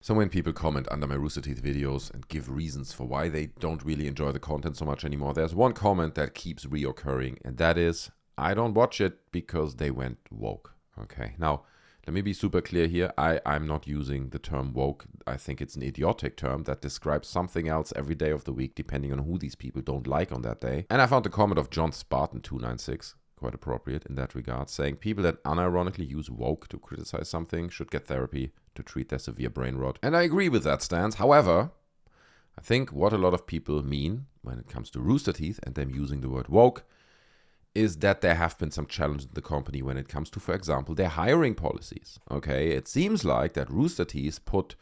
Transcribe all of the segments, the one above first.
So when people comment under my Rooster Teeth videos and give reasons for why they don't really enjoy the content so much anymore, there's one comment that keeps reoccurring, and that is, I don't watch it because they went woke. Okay, now, let me be super clear here. I'm not using the term woke. I think it's an idiotic term that describes something else every day of the week, depending on who these people don't like on that day. And I found the comment of John Spartan296 quite appropriate in that regard, saying people that unironically use woke to criticize something should get therapy to treat their severe brain rot. And I agree with that stance. However, I think what a lot of people mean when it comes to Rooster Teeth and them using the word woke is that there have been some challenges in the company when it comes to, for example, their hiring policies. Okay, it seems like that Rooster Teeth put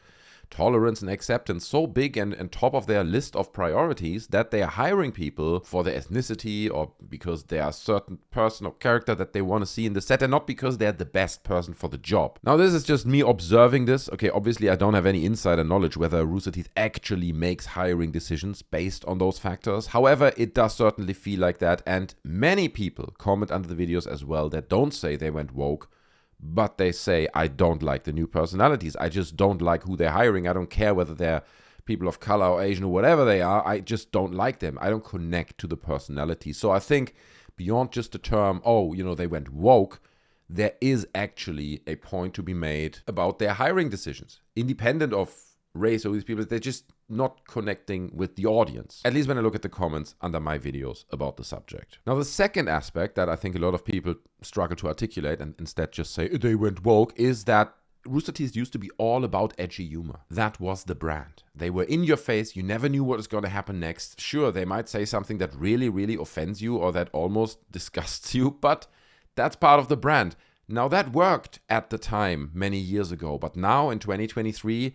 tolerance and acceptance so big and top of their list of priorities that they are hiring people for their ethnicity or because they are a certain person or character that they want to see in the set and not because they're the best person for the job. Now, this is just me observing this. Okay, obviously I don't have any insider knowledge whether Rooster Teeth actually makes hiring decisions based on those factors. However, it does certainly feel like that, and many people comment under the videos as well that don't say they went woke, but they say, I don't like the new personalities. I just don't like who they're hiring. I don't care whether they're people of color or Asian or whatever they are. I just don't like them. I don't connect to the personality. So I think beyond just the term, they went woke, there is actually a point to be made about their hiring decisions. Independent of race or these people, they're just not connecting with the audience. At least when I look at the comments under my videos about the subject. Now, the second aspect that I think a lot of people struggle to articulate and instead just say they went woke is that Rooster Teeth used to be all about edgy humor. That was the brand. They were in your face. You never knew what was going to happen next. Sure, they might say something that really, really offends you or that almost disgusts you, but that's part of the brand. Now, that worked at the time many years ago, but now in 2023,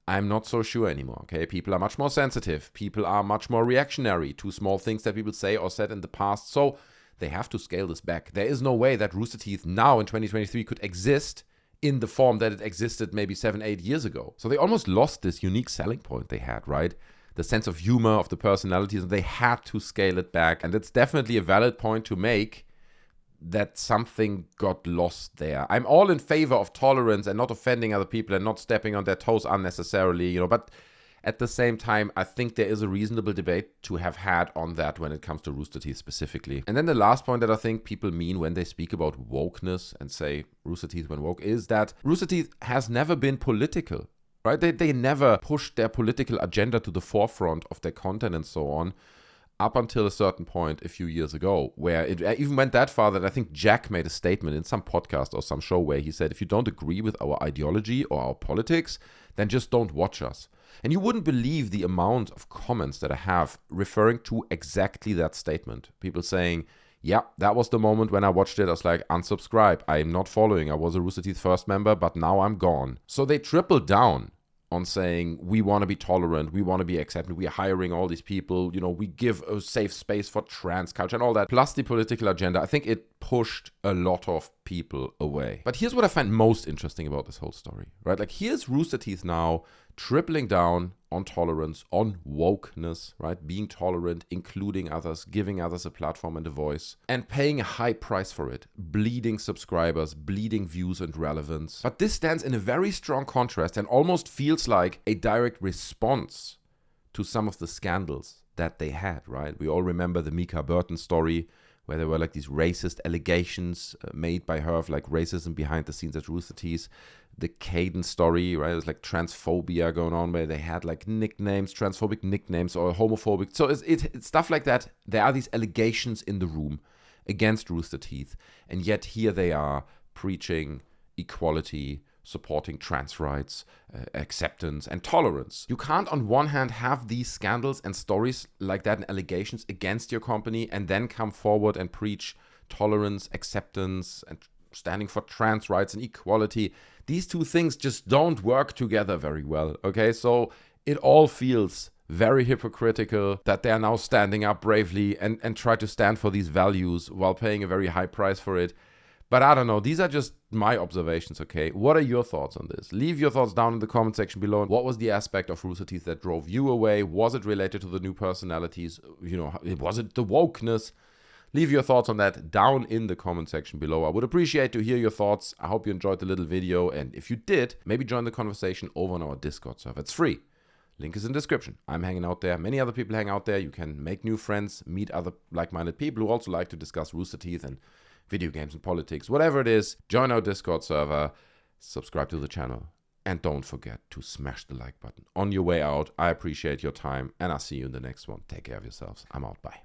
I'm not so sure anymore, okay? People are much more sensitive. People are much more reactionary to small things that people say or said in the past. So they have to scale this back. There is no way that Rooster Teeth now in 2023 could exist in the form that it existed maybe 7-8 years ago. So they almost lost this unique selling point they had, right? The sense of humor, of the personalities, and they had to scale it back. And it's definitely a valid point to make that something got lost there. I'm all in favor of tolerance and not offending other people and not stepping on their toes unnecessarily, but at the same time, I think there is a reasonable debate to have had on that when it comes to Rooster Teeth specifically. And then the last point that I think people mean when they speak about wokeness and say Rooster Teeth went woke is that Rooster Teeth has never been political, right? They never pushed their political agenda to the forefront of their content and so on, up until a certain point a few years ago, where it even went that far that I think Jack made a statement in some podcast or some show where he said, if you don't agree with our ideology or our politics, then just don't watch us. And you wouldn't believe the amount of comments that I have referring to exactly that statement. People saying, yeah, that was the moment when I watched it. I was like, unsubscribe. I'm not following. I was a Rooster Teeth first member, but now I'm gone. So they tripled down on saying we want to be tolerant, we want to be accepted, we are hiring all these people, we give a safe space for trans culture and all that, plus the political agenda. I think it pushed a lot of people away. But here's what I find most interesting about this whole story, right? Like, here's Rooster Teeth now tripling down on tolerance, on wokeness, right? Being tolerant, including others, giving others a platform and a voice, and paying a high price for it, bleeding subscribers, bleeding views and relevance. But this stands in a very strong contrast and almost feels like a direct response to some of the scandals that they had, right? We all remember the Mika Burton story, where there were like these racist allegations made by her of like racism behind the scenes at Rooster Teeth. The Kdin story, right? It was like transphobia going on where they had like nicknames, transphobic nicknames or homophobic. So it's stuff like that. There are these allegations in the room against Rooster Teeth. And yet here they are preaching equality, supporting trans rights, acceptance, and tolerance. You can't on one hand have these scandals and stories like that and allegations against your company and then come forward and preach tolerance, acceptance, and standing for trans rights and equality. These two things just don't work together very well, okay? So it all feels very hypocritical that they are now standing up bravely and try to stand for these values while paying a very high price for it. But I don't know. These are just my observations, okay? What are your thoughts on this? Leave your thoughts down in the comment section below. What was the aspect of Rooster Teeth that drove you away? Was it related to the new personalities? Was it the wokeness? Leave your thoughts on that down in the comment section below. I would appreciate to hear your thoughts. I hope you enjoyed the little video, and if you did, maybe join the conversation over on our Discord server. It's free. Link is in the description. I'm hanging out there. Many other people hang out there. You can make new friends, meet other like-minded people who also like to discuss Rooster Teeth and video games and politics. Whatever it is, join our Discord server, subscribe to the channel, and don't forget to smash the like button on your way out. I appreciate your time, and I'll see you in the next one. Take care of yourselves. I'm out. Bye.